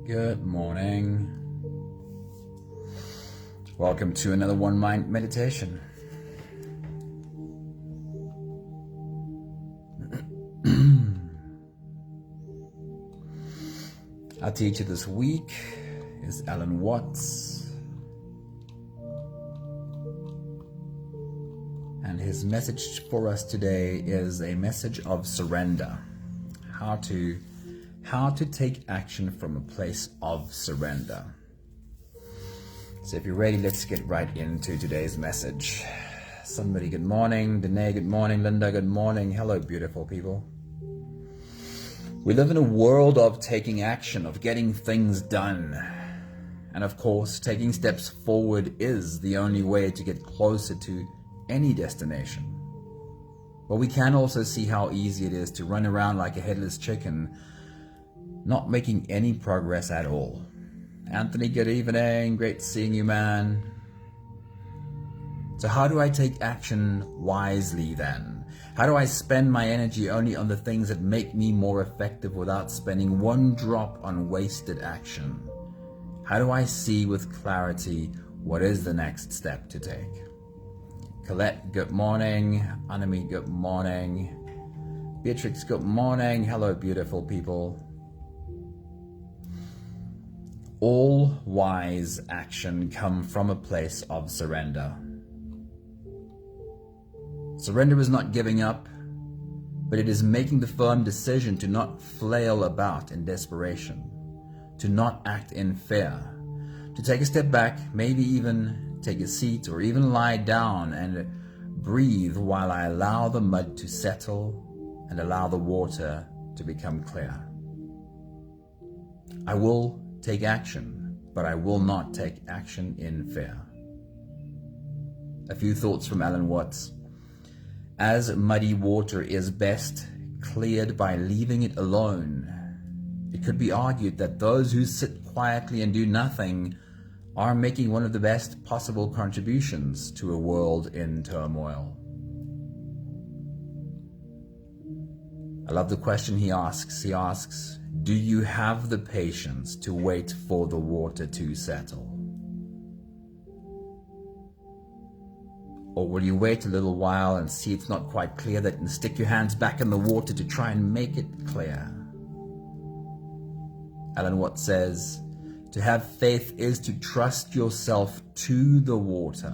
Good morning. Welcome to another One Mind meditation. Our teacher this week is Alan Watts, and his message for us today is a message of surrender. How to take action from a place of surrender. So if you're ready, let's get right into today's message. Somebody, good morning. Danae, good morning. Linda, good morning. Hello, beautiful people. We live in a world of taking action, of getting things done. And of course, taking steps forward is the only way to get closer to any destination. But we can also see how easy it is to run around like a headless chicken, not making any progress at all. Anthony, good evening. Great seeing you, man. So how do I take action wisely then? How do I spend my energy only on the things that make me more effective without spending one drop on wasted action? How do I see with clarity what is the next step to take? Colette, good morning. Anami, good morning. Beatrix, good morning. Hello, beautiful people. All wise action comes from a place of surrender. Surrender is not giving up, but it is making the firm decision to not flail about in desperation, to not act in fear, to take a step back, maybe even take a seat or even lie down and breathe while I allow the mud to settle and allow the water to become clear. I will take action, but I will not take action in fear. A few thoughts from Alan Watts. As muddy water is best cleared by leaving it alone, it could be argued that those who sit quietly and do nothing are making one of the best possible contributions to a world in turmoil. I love the question he asks. He asks, do you have the patience to wait for the water to settle? Or will you wait a little while and see it's not quite clear that and stick your hands back in the water to try and make it clear? Alan Watts says, to have faith is to trust yourself to the water.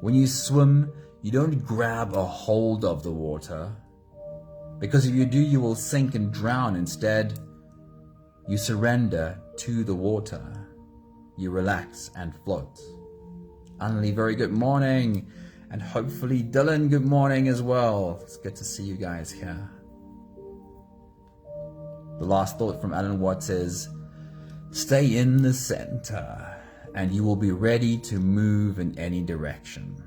When you swim, you don't grab a hold of the water, because if you do, you will sink and drown. Instead, you surrender to the water. You relax and float. Annalie, very good morning. And hopefully Dylan, good morning as well. It's good to see you guys here. The last thought from Alan Watts is, stay in the center and you will be ready to move in any direction.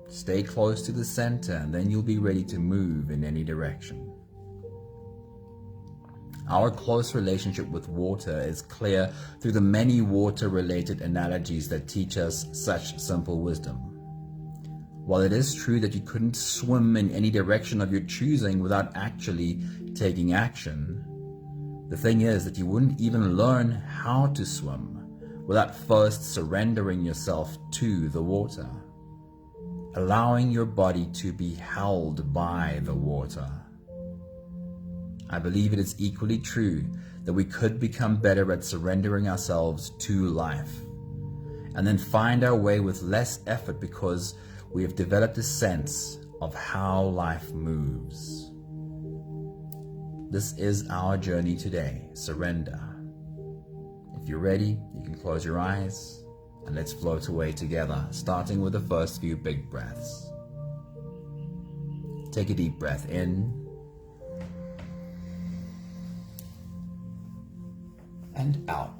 Stay close to the center and then you'll be ready to move in any direction. Our close relationship with water is clear through the many water-related analogies that teach us such simple wisdom. While it is true that you couldn't swim in any direction of your choosing without actually taking action, the thing is that you wouldn't even learn how to swim without first surrendering yourself to the water, allowing your body to be held by the water. I believe it is equally true that we could become better at surrendering ourselves to life and then find our way with less effort because we have developed a sense of how life moves. This is our journey today, surrender. If you're ready, you can close your eyes and let's float away together, starting with the first few big breaths. Take a deep breath in and out.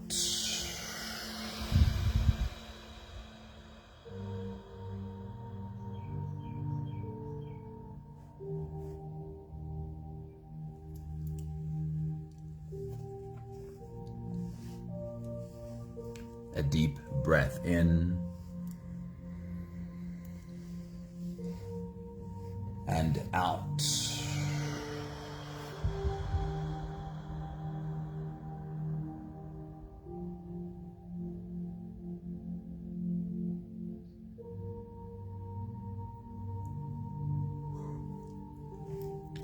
A deep breath in and out.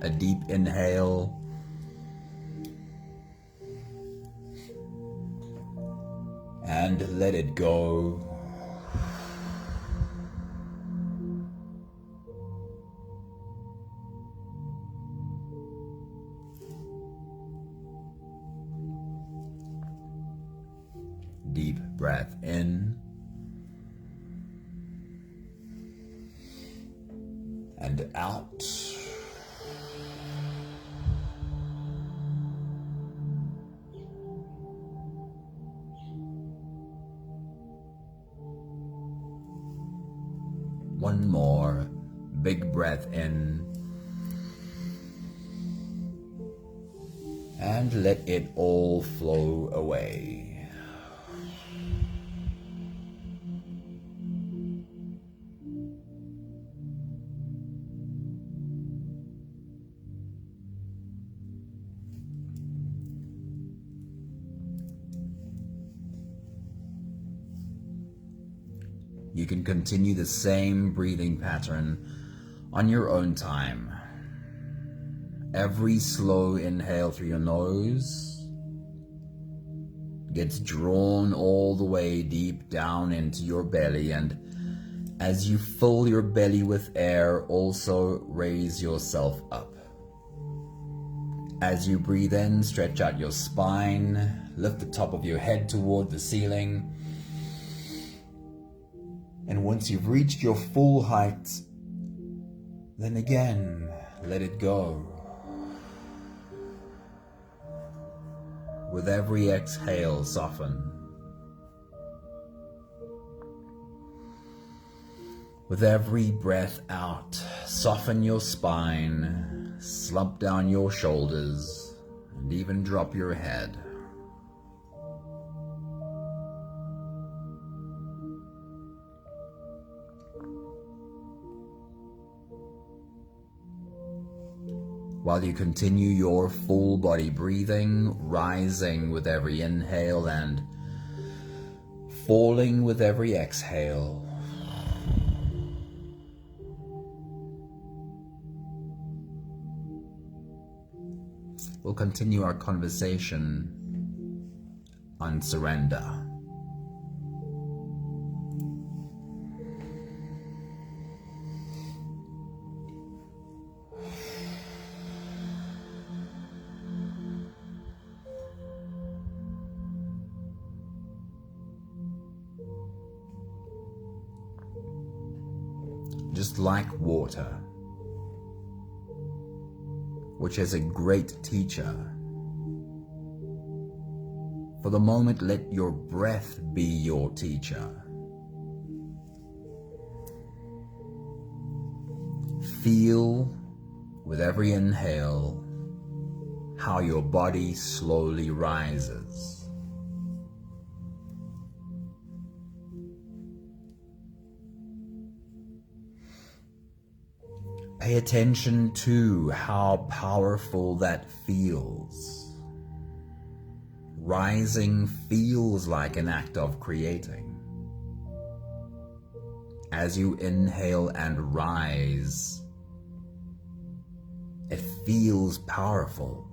A deep inhale. And let it go. Deep breath in. And out. One more big breath in. And let it all flow away. You can continue the same breathing pattern on your own time. Every slow inhale through your nose gets drawn all the way deep down into your belly, and as you fill your belly with air, also raise yourself up. As you breathe in, stretch out your spine, lift the top of your head toward the ceiling. And once you've reached your full height, then again, let it go. With every exhale, soften. With every breath out, soften your spine, slump down your shoulders, and even drop your head. While you continue your full body breathing, rising with every inhale and falling with every exhale. We'll continue our conversation on surrender. Just like water, which is a great teacher, for the moment let your breath be your teacher. Feel with every inhale how your body slowly rises. Pay attention to how powerful that feels. Rising feels like an act of creating. As you inhale and rise, it feels powerful.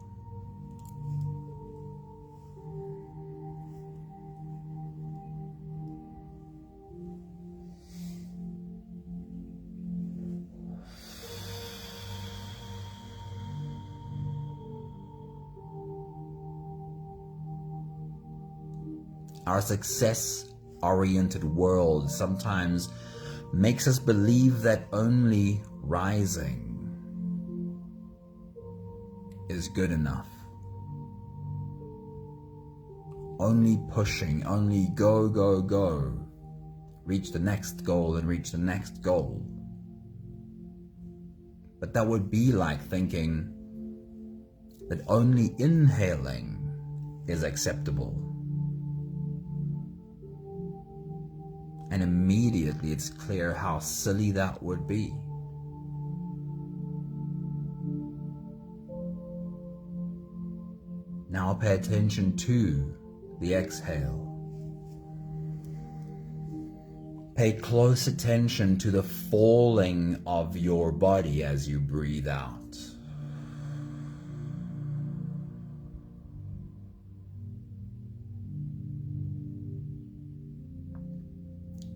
Our success-oriented world sometimes makes us believe that only rising is good enough. Only pushing, only go, go, go. Reach the next goal and reach the next goal. But that would be like thinking that only inhaling is acceptable. And immediately it's clear how silly that would be. Now pay attention to the exhale. Pay close attention to the falling of your body as you breathe out.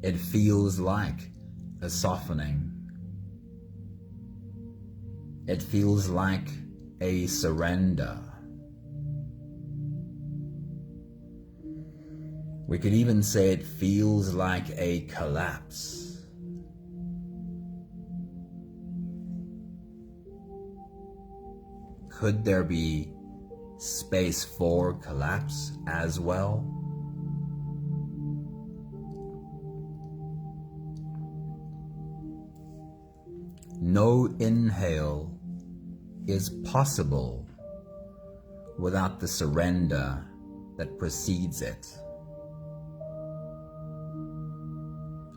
It feels like a softening. It feels like a surrender. We could even say it feels like a collapse. Could there be space for collapse as well? No inhale is possible without the surrender that precedes it.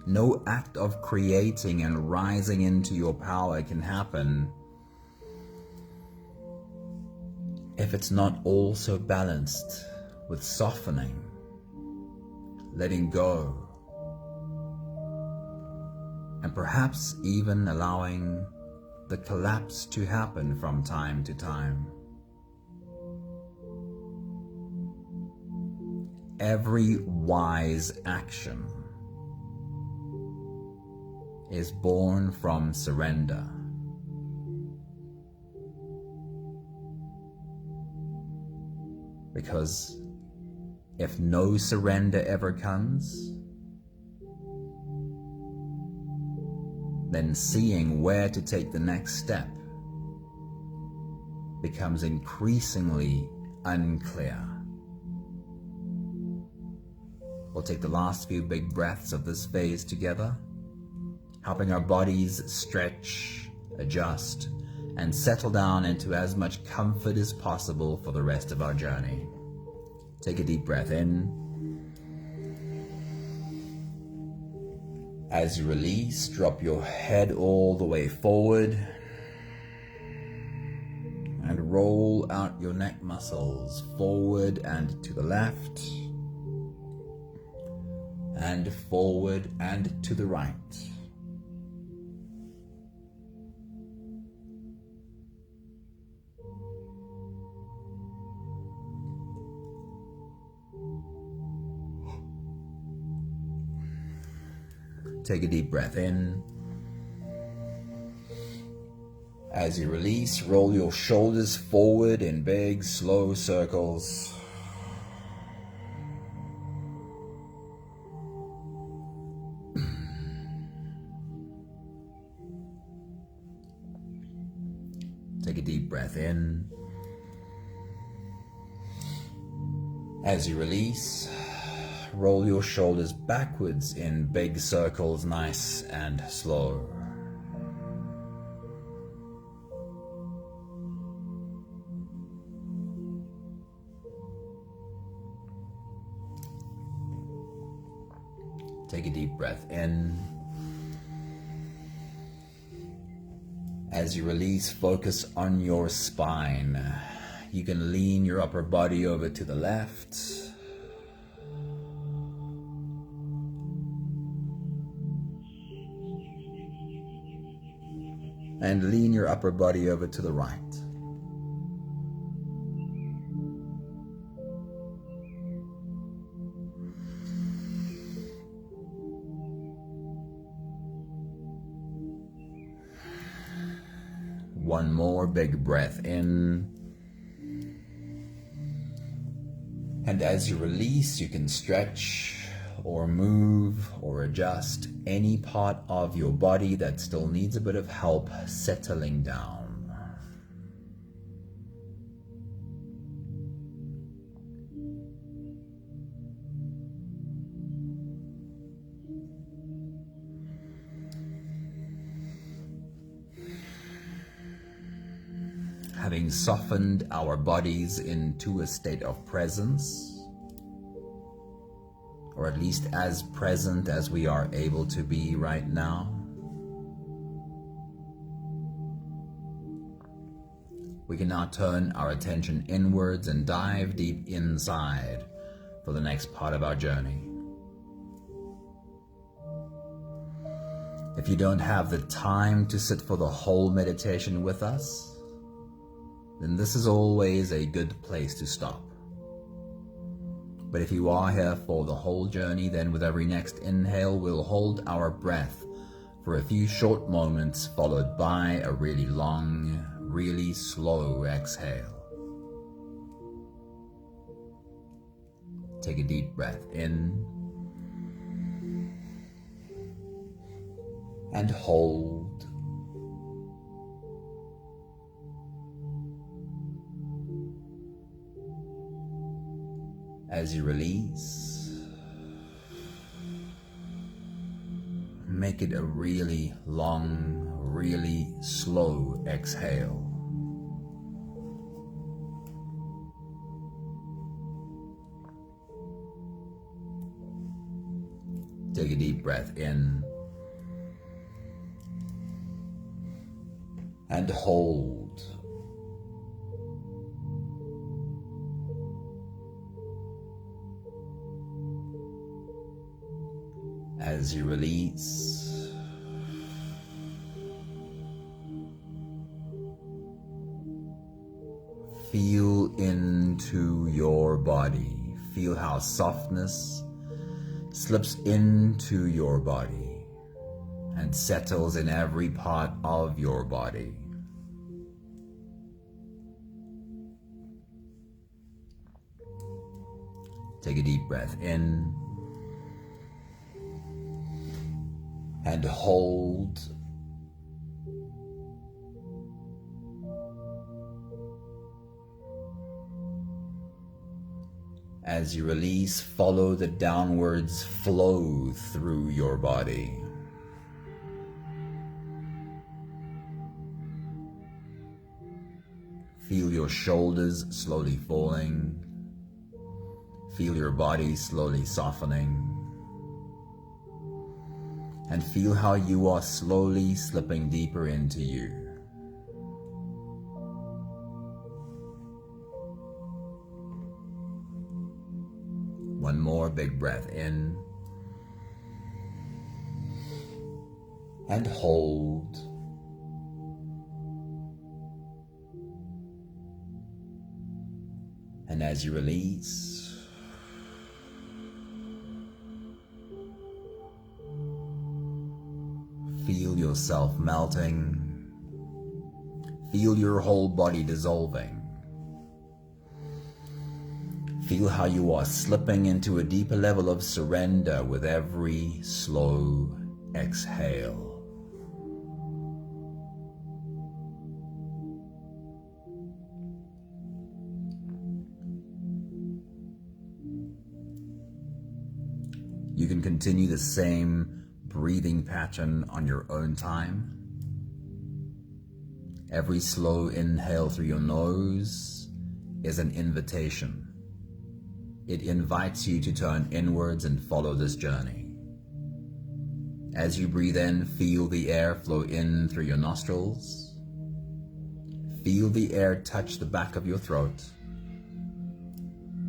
No act of creating and rising into your power can happen if it's not also balanced with softening, letting go, and perhaps even allowing the collapse to happen from time to time. Every wise action is born from surrender. Because if no surrender ever comes, then seeing where to take the next step becomes increasingly unclear. We'll take the last few big breaths of this phase together, helping our bodies stretch, adjust, and settle down into as much comfort as possible for the rest of our journey. Take a deep breath in. As you release, drop your head all the way forward and roll out your neck muscles forward and to the left and forward and to the right. Take a deep breath in. As you release, roll your shoulders forward in big, slow circles. Take a deep breath in. As you release, roll your shoulders backwards in big circles, nice and slow. Take a deep breath in. As you release, focus on your spine. You can lean your upper body over to the left. And lean your upper body over to the right. One more big breath in. And as you release, you can stretch or move or adjust any part of your body that still needs a bit of help settling down. Having softened our bodies into a state of presence, or at least as present as we are able to be right now, we can now turn our attention inwards and dive deep inside for the next part of our journey. If you don't have the time to sit for the whole meditation with us, then this is always a good place to stop. But if you are here for the whole journey, then with every next inhale, we'll hold our breath for a few short moments, followed by a really long, really slow exhale. Take a deep breath in and hold. As you release, make it a really long, really slow exhale. Take a deep breath in and hold. As you release, feel into your body. Feel how softness slips into your body and settles in every part of your body. Take a deep breath in and hold. As you release, follow the downwards flow through your body. Feel your shoulders slowly falling. Feel your body slowly softening. And feel how you are slowly slipping deeper into you. One more big breath in and hold. And as you release, feel yourself melting. Feel your whole body dissolving. Feel how you are slipping into a deeper level of surrender with every slow exhale. You can continue the same breathing pattern on your own time. Every slow inhale through your nose is an invitation. It invites you to turn inwards and follow this journey. As you breathe in, feel the air flow in through your nostrils. Feel the air touch the back of your throat.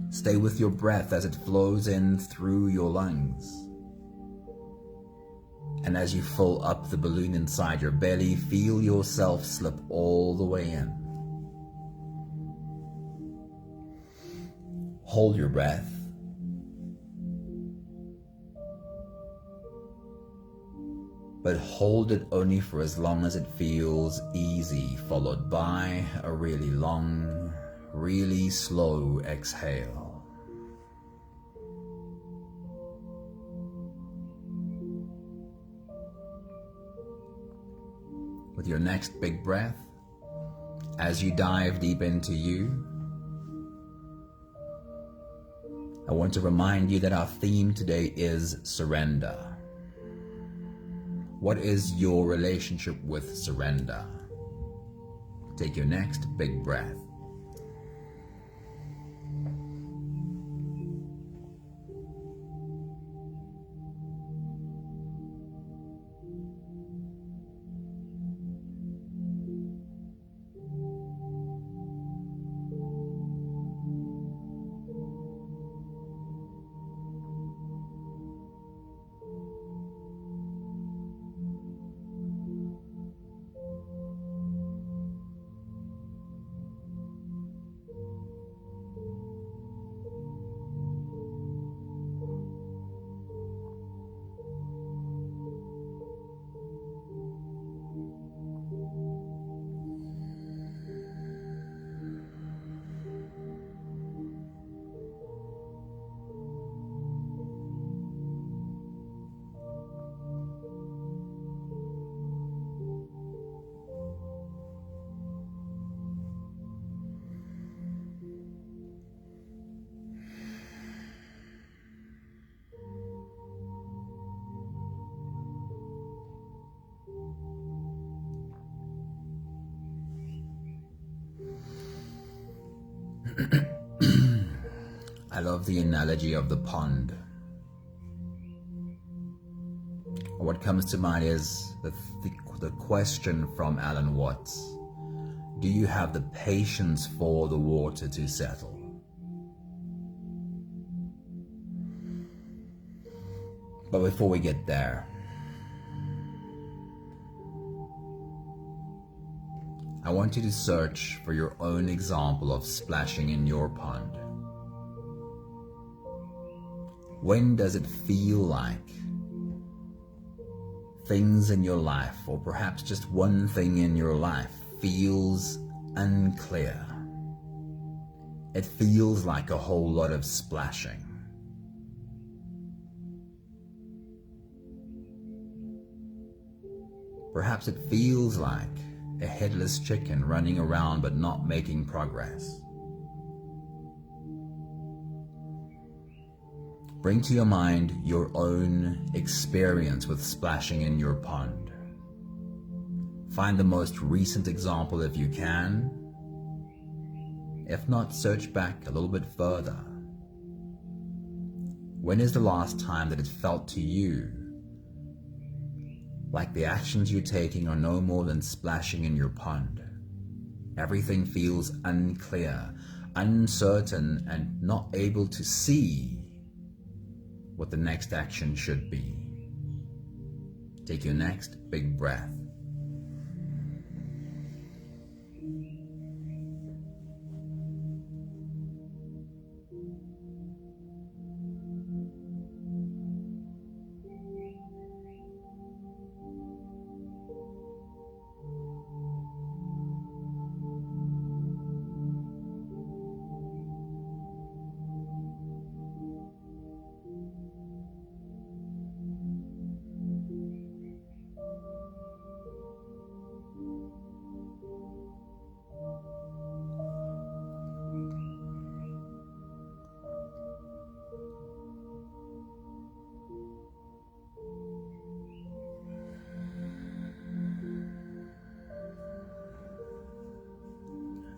Stay with your breath as it flows in through your lungs. And as you fill up the balloon inside your belly, feel yourself slip all the way in. Hold your breath. But hold it only for as long as it feels easy, followed by a really long, really slow exhale. With your next big breath, as you dive deep into you, I want to remind you that our theme today is surrender. What is your relationship with surrender? Take your next big breath. I love the analogy of the pond. What comes to mind is the question from Alan Watts. Do you have the patience for the water to settle? But before we get there, I want you to search for your own example of splashing in your pond. When does it feel like things in your life, or perhaps just one thing in your life, feels unclear? It feels like a whole lot of splashing. Perhaps it feels like a headless chicken running around but not making progress. Bring to your mind your own experience with splashing in your pond. Find the most recent example if you can. If not, search back a little bit further. When is the last time that it felt to you like the actions you're taking are no more than splashing in your pond? Everything feels unclear, uncertain, and not able to see what the next action should be. Take your next big breath.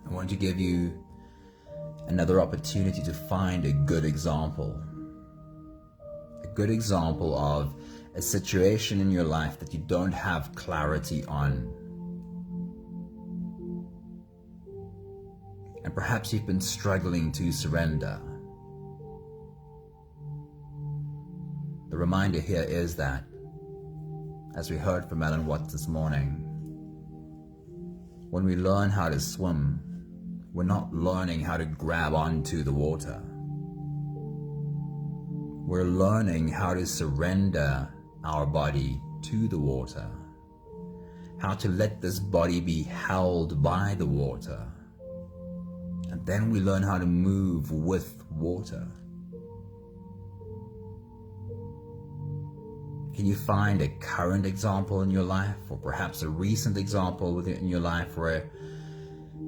I want to give you another opportunity to find a good example. A good example of a situation in your life that you don't have clarity on. And perhaps you've been struggling to surrender. The reminder here is that, as we heard from Alan Watts this morning, when we learn how to swim, we're not learning how to grab onto the water. We're learning how to surrender our body to the water, how to let this body be held by the water. And then we learn how to move with water. Can you find a current example in your life, or perhaps a recent example in your life where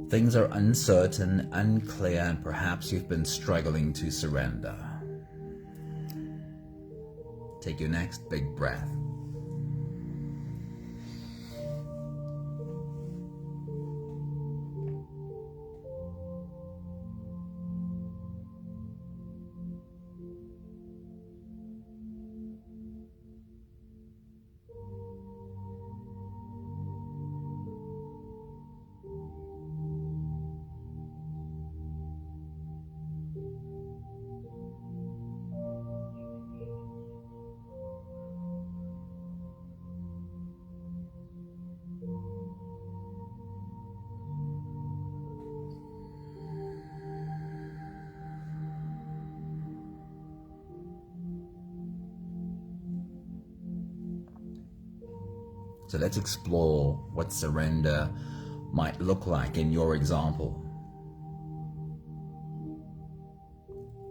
things are uncertain, unclear, and perhaps you've been struggling to surrender? Take your next big breath. So let's explore what surrender might look like in your example.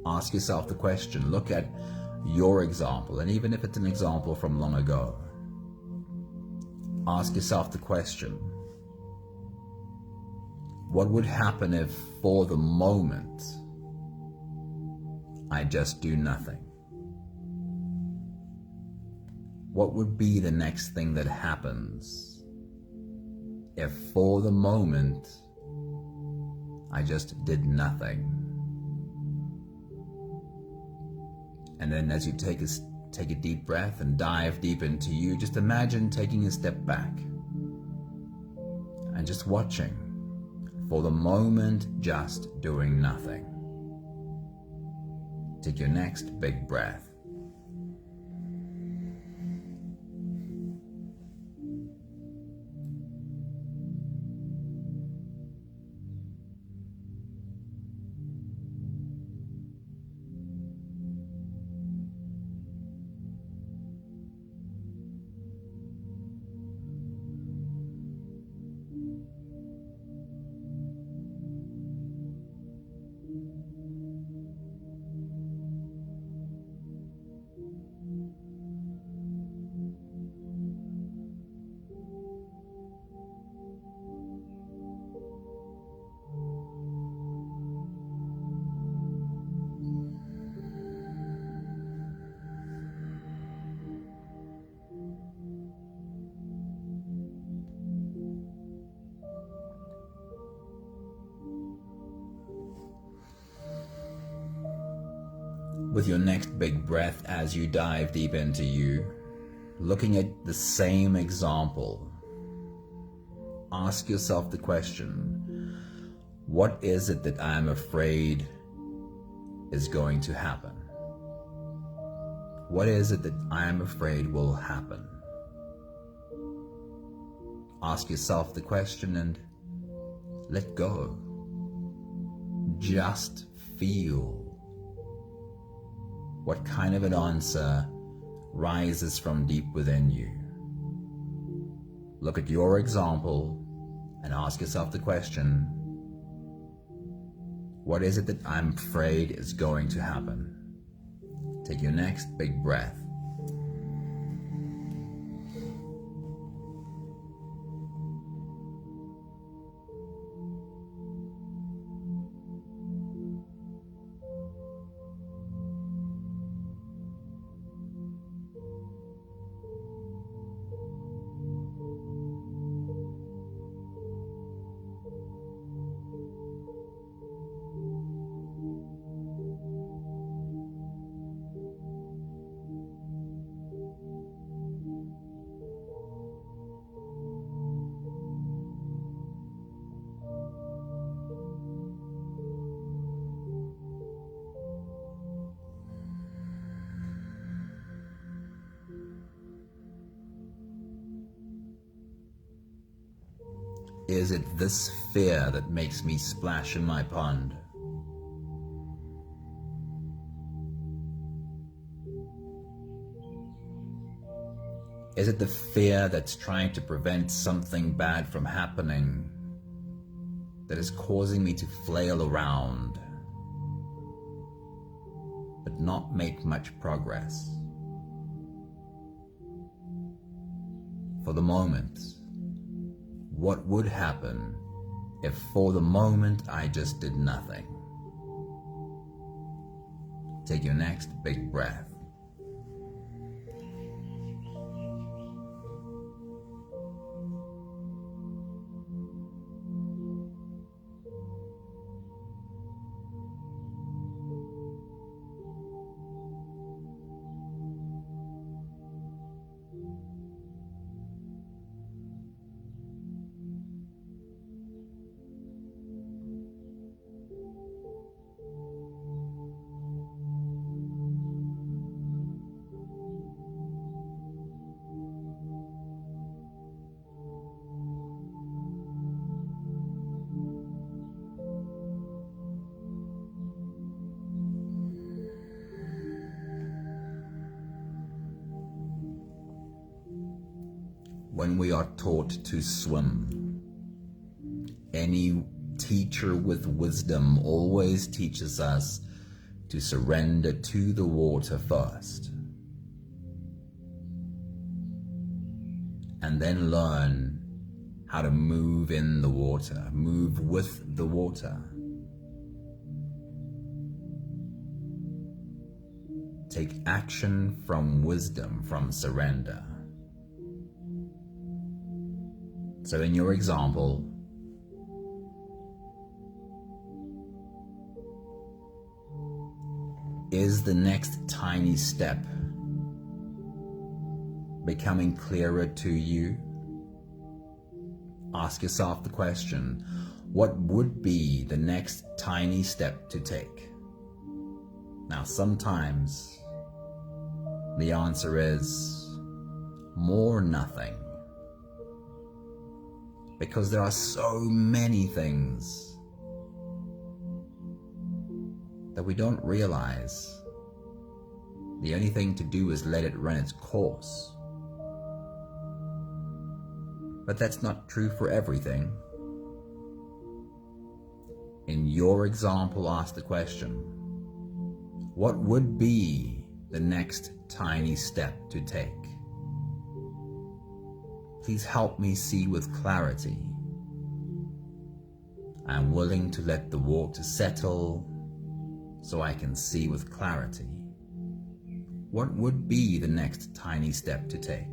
Ask yourself the question, look at your example, and even if it's an example from long ago, ask yourself the question, what would happen if for the moment I just do nothing? What would be the next thing that happens if for the moment I just did nothing? And then as you take a deep breath and dive deep into you, just imagine taking a step back and just watching, for the moment, just doing nothing. Take your next big breath. With your next big breath, as you dive deep into you, looking at the same example, ask yourself the question, what is it that I am afraid is going to happen? What is it that I am afraid will happen? Ask yourself the question and let go. Just feel what kind of an answer rises from deep within you. Look at your example and ask yourself the question, what is it that I'm afraid is going to happen? Take your next big breath. Is it this fear that makes me splash in my pond? Is it the fear that's trying to prevent something bad from happening, that is causing me to flail around, but not make much progress? For the moment, what would happen if for the moment I just did nothing? Take your next big breath. When we are taught to swim, any teacher with wisdom always teaches us to surrender to the water first, and then learn how to move in the water, move with the water. Take action from wisdom, from surrender. So in your example, is the next tiny step becoming clearer to you? Ask yourself the question, what would be the next tiny step to take? Now, sometimes the answer is more nothing, because there are so many things that we don't realize. The only thing to do is let it run its course. But that's not true for everything. In your example, ask the question, what would be the next tiny step to take? Please help me see with clarity. I'm willing to let the water settle so I can see with clarity. What would be the next tiny step to take?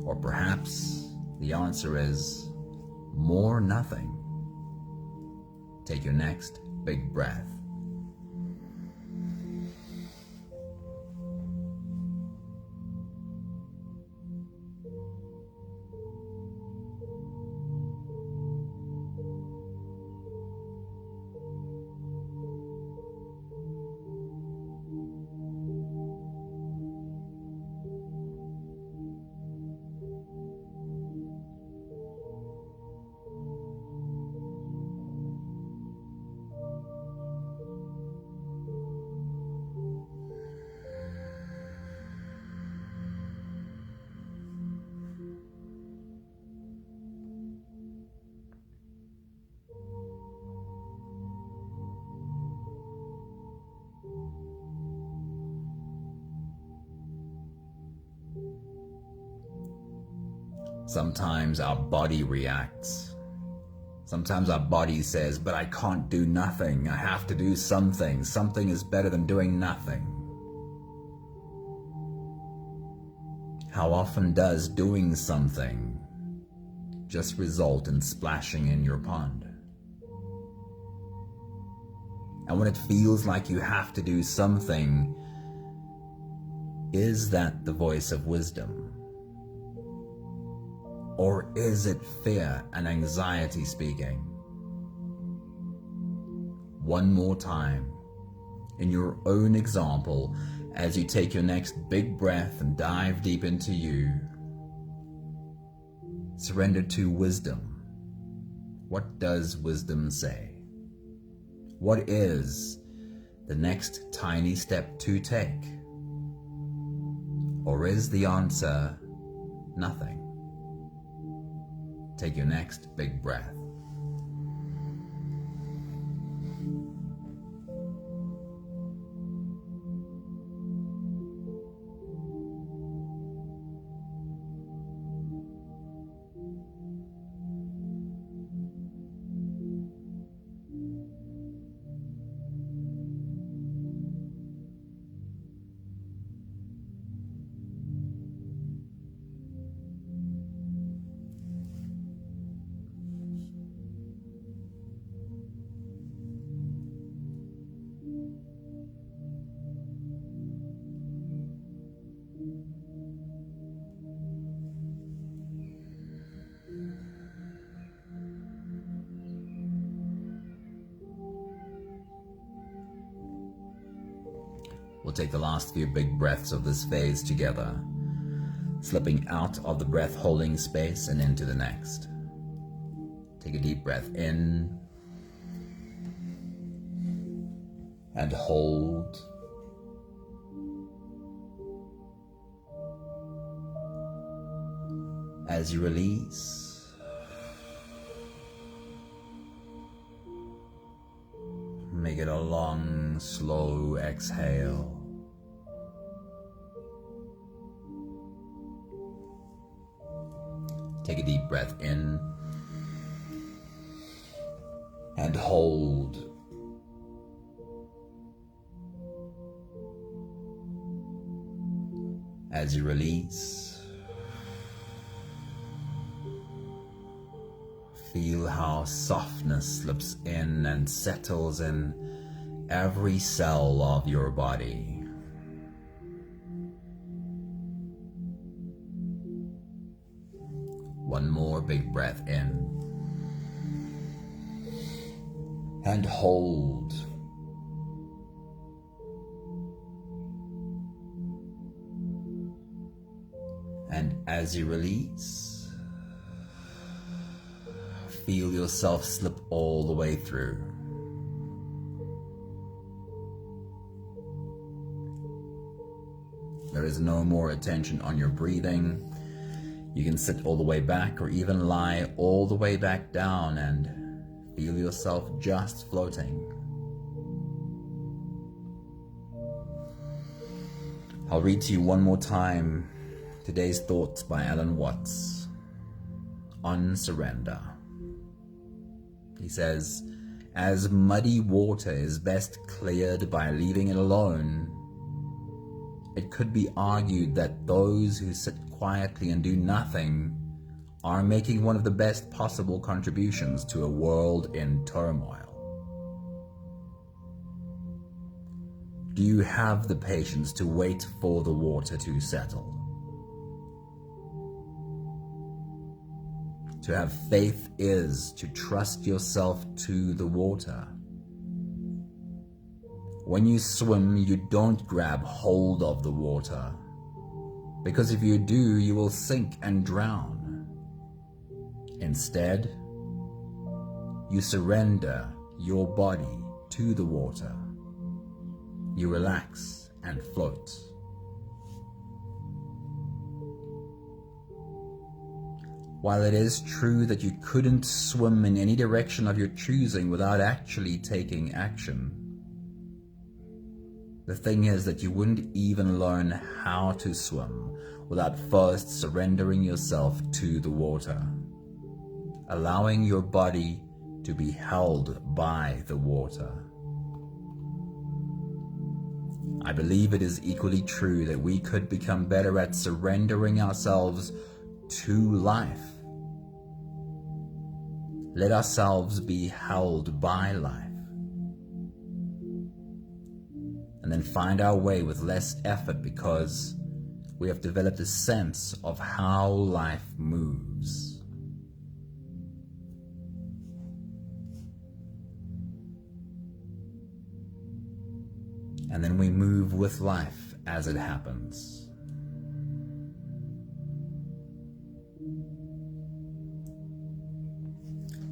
Or perhaps the answer is more nothing. Take your next big breath. Sometimes our body reacts. Sometimes our body says, but I can't do nothing. I have to do something. Something is better than doing nothing. How often does doing something just result in splashing in your pond? And when it feels like you have to do something, is that the voice of wisdom? Or is it fear and anxiety speaking? One more time, in your own example, as you take your next big breath and dive deep into you, surrender to wisdom. What does wisdom say? What is the next tiny step to take? Or is the answer nothing? Take your next big breath. We'll take the last few big breaths of this phase together, slipping out of the breath holding space and into the next. Take a deep breath in and hold. As you release, make it a long, slow exhale. Take a deep breath in and hold. As you release, feel how softness slips in and settles in every cell of your body. One more big breath in. And hold. And as you release, feel yourself slip all the way through. There is no more attention on your breathing. You can sit all the way back or even lie all the way back down and feel yourself just floating. I'll read to you one more time today's thoughts by Alan Watts on surrender. He says, as muddy water is best cleared by leaving it alone, it could be argued that those who sit quietly and do nothing are making one of the best possible contributions to a world in turmoil. Do you have the patience to wait for the water to settle? To have faith is to trust yourself to the water. When you swim, you don't grab hold of the water, because if you do, you will sink and drown. Instead, you surrender your body to the water. You relax and float. While it is true that you couldn't swim in any direction of your choosing without actually taking action, the thing is that you wouldn't even learn how to swim without first surrendering yourself to the water, allowing your body to be held by the water. I believe it is equally true that we could become better at surrendering ourselves to life. Let ourselves be held by life, and then find our way with less effort because we have developed a sense of how life moves. And then we move with life as it happens.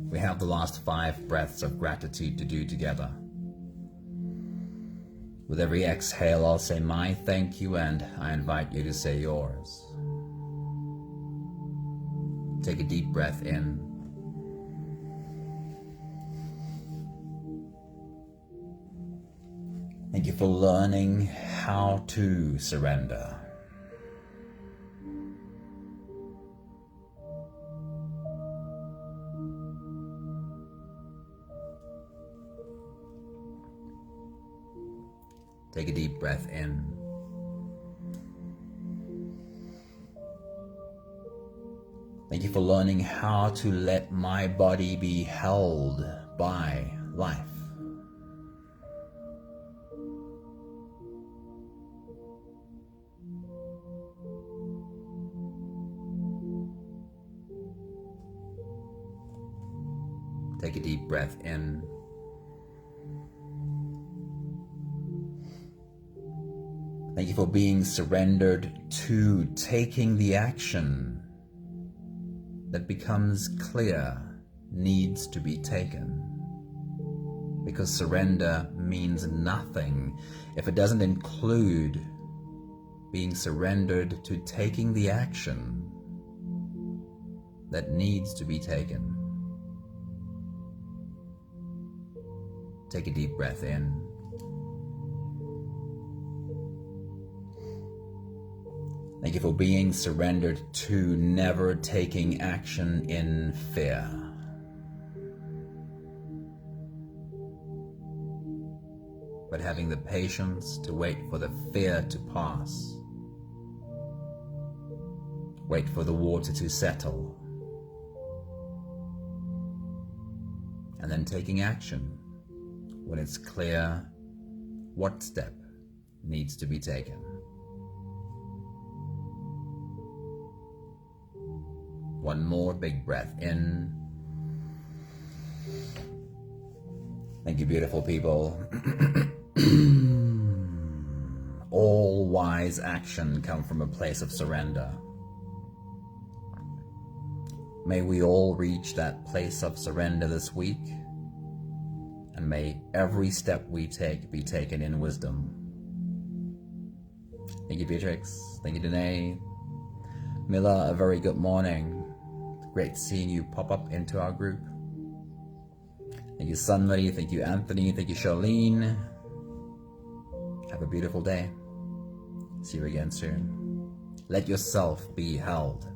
We have the last 5 breaths of gratitude to do together. With every exhale, I'll say my thank you, and I invite you to say yours. Take a deep breath in. Thank you for learning how to surrender. Take a deep breath in. Thank you for learning how to let my body be held by life. Take a deep breath in. Thank you for being surrendered to taking the action that becomes clear needs to be taken. Because surrender means nothing if it doesn't include being surrendered to taking the action that needs to be taken. Take a deep breath in. Thank you for being surrendered to never taking action in fear. But having the patience to wait for the fear to pass. Wait for the water to settle. And then taking action when it's clear what step needs to be taken. One more big breath in. Thank you, beautiful people. All wise action comes from a place of surrender. May we all reach that place of surrender this week, and may every step we take be taken in wisdom. Thank you, Beatrix. Thank you, Danae. Mila, a very good morning. Great seeing you pop up into our group. Thank you, Sunmuddy. Thank you, Anthony. Thank you, Charlene. Have a beautiful day. See you again soon. Let yourself be held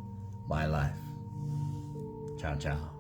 by life. Ciao, ciao.